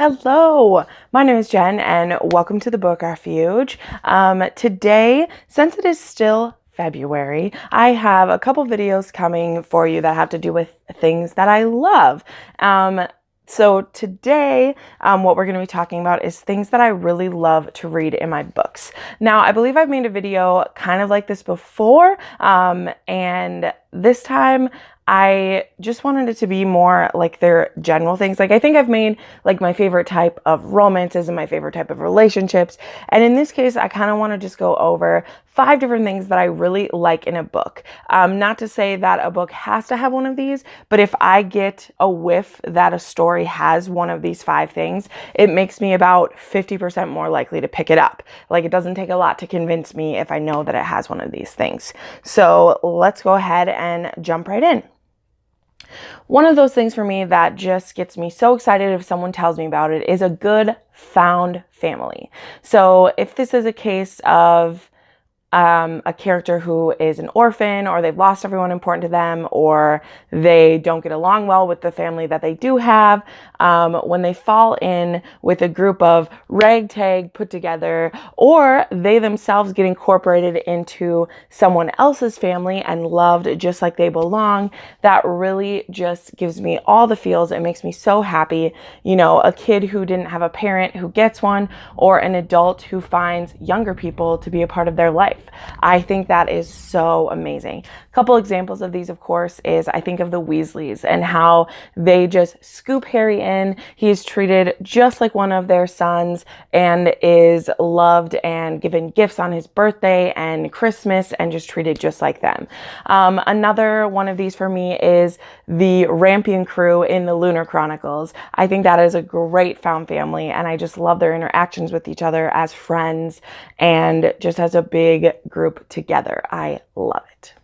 Hello, my name is Jen and welcome to the Book Refuge. Today, since it is still February, I have a couple videos coming for you that have to do with things that I love. So today, what we're going to be talking about is things that I really love to read in my books. Now, I believe I've made a video kind of like this before, and this time I just wanted it to be more like their general things. Like I think I've made like my favorite type of romances and my favorite type of relationships. And in this case, I kind of want to just go over 5 different things that I really like in a book. Not to say that a book has to have one of these, but if I get a whiff that a story has one of these 5 things, it makes me about 50% more likely to pick it up. Like it doesn't take a lot to convince me if I know that it has one of these things. So let's go ahead and jump right in. One of those things for me that just gets me so excited if someone tells me about it is a good found family. So if this is a case of a character who is an orphan, or they've lost everyone important to them, or they don't get along well with the family that they do have, when they fall in with a group of ragtag put together, or they themselves get incorporated into someone else's family and loved just like they belong, that really just gives me all the feels. It makes me so happy. You know, a kid who didn't have a parent who gets one, or an adult who finds younger people to be a part of their life. I think that is so amazing. A couple examples of these, of course, is I think of the Weasleys and how they just scoop Harry in. He's treated just like one of their sons and is loved and given gifts on his birthday and Christmas and just treated just like them. Another one of these for me is the Rampion crew in the Lunar Chronicles. I think that is a great found family, and I just love their interactions with each other as friends and just as a big group together. I love it.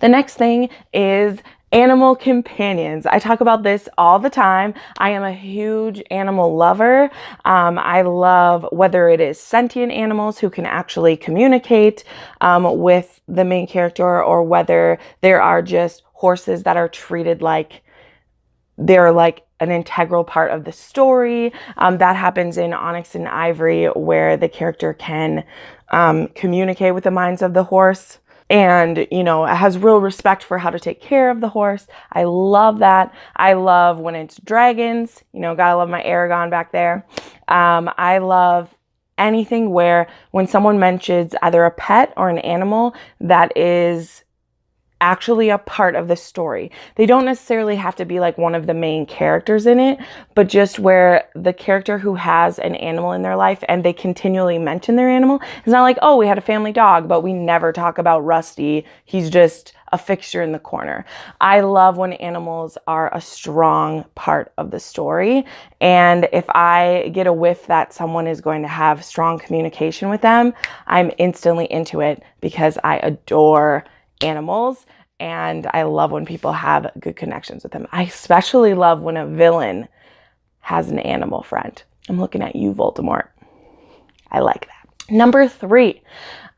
The next thing is animal companions. I talk about this all the time. I am a huge animal lover. I love whether it is sentient animals who can actually communicate with the main character, or whether there are just horses that are treated like they're like an integral part of the story. That happens in Onyx and Ivory, where the character can communicate with the minds of the horse and, you know, has real respect for how to take care of the horse. I love that. I love when it's dragons, you know, gotta love my Aragon back there. I love anything where when someone mentions either a pet or an animal that is actually a part of the story. They don't necessarily have to be like one of the main characters in it, but just where the character who has an animal in their life and they continually mention their animal. It's not like, oh, we had a family dog, but we never talk about Rusty. He's just a fixture in the corner. I love when animals are a strong part of the story. And if I get a whiff that someone is going to have strong communication with them, I'm instantly into it because I adore animals, and I love when people have good connections with them. I especially love when a villain has an animal friend. I'm looking at you, Voldemort. I like that. Number 3,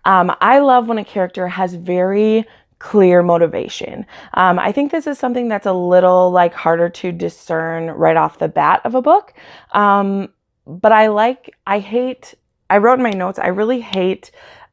I love when a character has very clear motivation. I think this is something that's a little like harder to discern right off the bat of a book. But I wrote in my notes, I really hate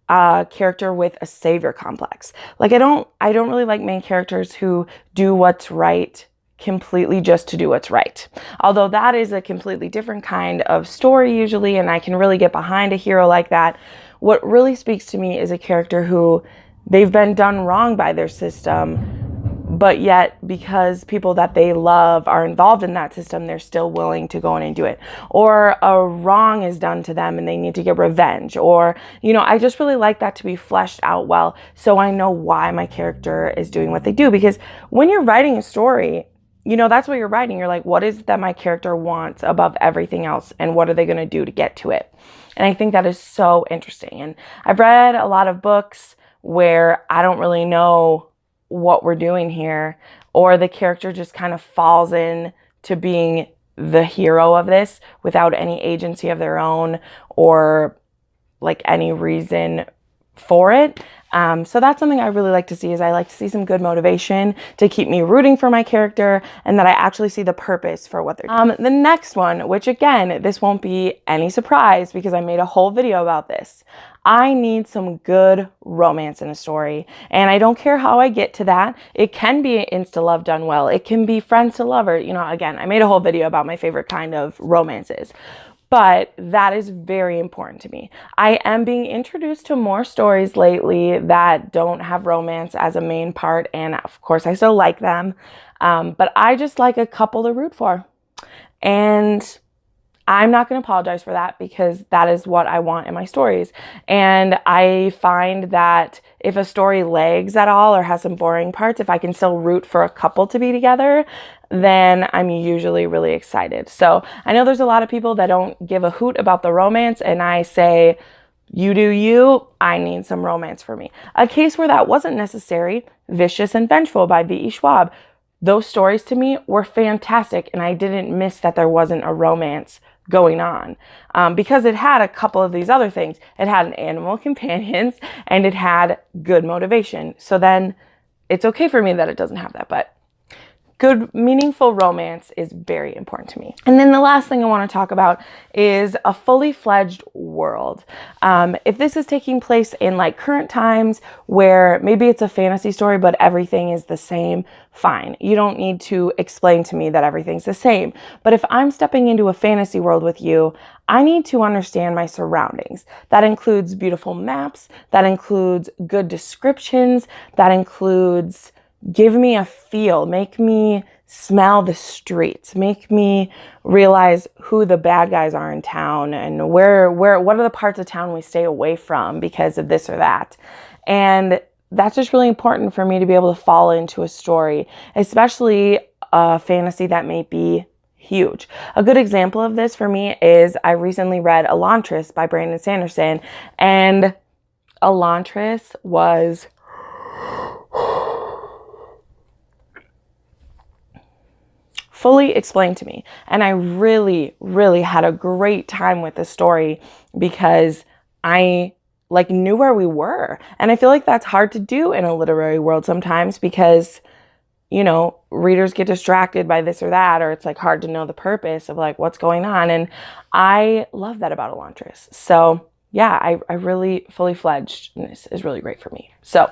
a character with a savior complex. Like I don't really like main characters who do what's right completely just to do what's right. Although that is a completely different kind of story usually, and I can really get behind a hero like that. What really speaks to me is a character who they've been done wrong by their system, but yet because people that they love are involved in that system, they're still willing to go in and do it. Or a wrong is done to them and they need to get revenge. Or, you know, I just really like that to be fleshed out well, so I know why my character is doing what they do. Because when you're writing a story, you know, that's what you're writing. You're like, what is it that my character wants above everything else? And what are they going to do to get to it? And I think that is so interesting. And I've read a lot of books where I don't really know what we're doing here, or the character just kind of falls in to being the hero of this without any agency of their own or like any reason for it. So that's something I really like to see, is I like to see some good motivation to keep me rooting for my character, and that I actually see the purpose for what they're doing. The next one, which again, this won't be any surprise because I made a whole video about this. I need some good romance in a story, and I don't care how I get to that. It can be insta love done well. It can be friends to lover. You know, again, I made a whole video about my favorite kind of romances. But that is very important to me. I am being introduced to more stories lately that don't have romance as a main part, and of course I still like them, but I just like a couple to root for, and I'm not going to apologize for that because that is what I want in my stories. And I find that if a story lags at all or has some boring parts, if I can still root for a couple to be together, then I'm usually really excited. So I know there's a lot of people that don't give a hoot about the romance, and I say, you do you, I need some romance for me. A case where that wasn't necessary, Vicious and Vengeful by V.E. Schwab. Those stories to me were fantastic, and I didn't miss that there wasn't a romance going on, because it had a couple of these other things. It had an animal companions, and it had good motivation. So then it's okay for me that it doesn't have that, but good, meaningful romance is very important to me. And then the last thing I want to talk about is a fully fledged world. If this is taking place in like current times where maybe it's a fantasy story, but everything is the same, fine. You don't need to explain to me that everything's the same. But if I'm stepping into a fantasy world with you, I need to understand my surroundings. That includes beautiful maps. That includes good descriptions. That includes give me a feel, make me smell the streets, make me realize who the bad guys are in town and what are the parts of town we stay away from because of this or that. And that's just really important for me to be able to fall into a story, especially a fantasy that may be huge. A good example of this for me is I recently read Elantris by Brandon Sanderson, and Elantris was fully explained to me. And I really, really had a great time with the story because I like knew where we were. And I feel like that's hard to do in a literary world sometimes because, you know, readers get distracted by this or that, or it's like hard to know the purpose of like what's going on. And I love that about Elantris. So yeah, I really fully fledged. And this is really great for me. So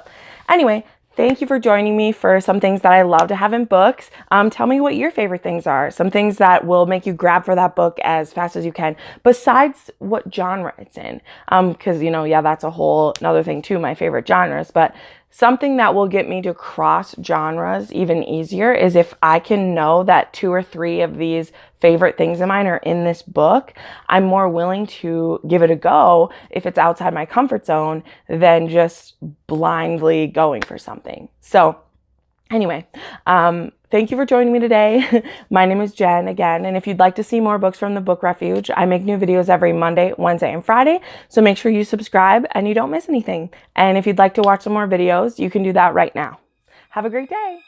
anyway, thank you for joining me for some things that I love to have in books. Tell me what your favorite things are. Some things that will make you grab for that book as fast as you can, besides what genre it's in. Because, you know, yeah, that's a whole another thing too, my favorite genres. But something that will get me to cross genres even easier is if I can know that 2 or 3 of these favorite things of mine are in this book, I'm more willing to give it a go if it's outside my comfort zone than just blindly going for something. So anyway, thank you for joining me today. My name is Jen again, and if you'd like to see more books from the Book Refuge, I make new videos every Monday, Wednesday, and Friday, so make sure you subscribe and you don't miss anything. And if you'd like to watch some more videos, you can do that right now. Have a great day.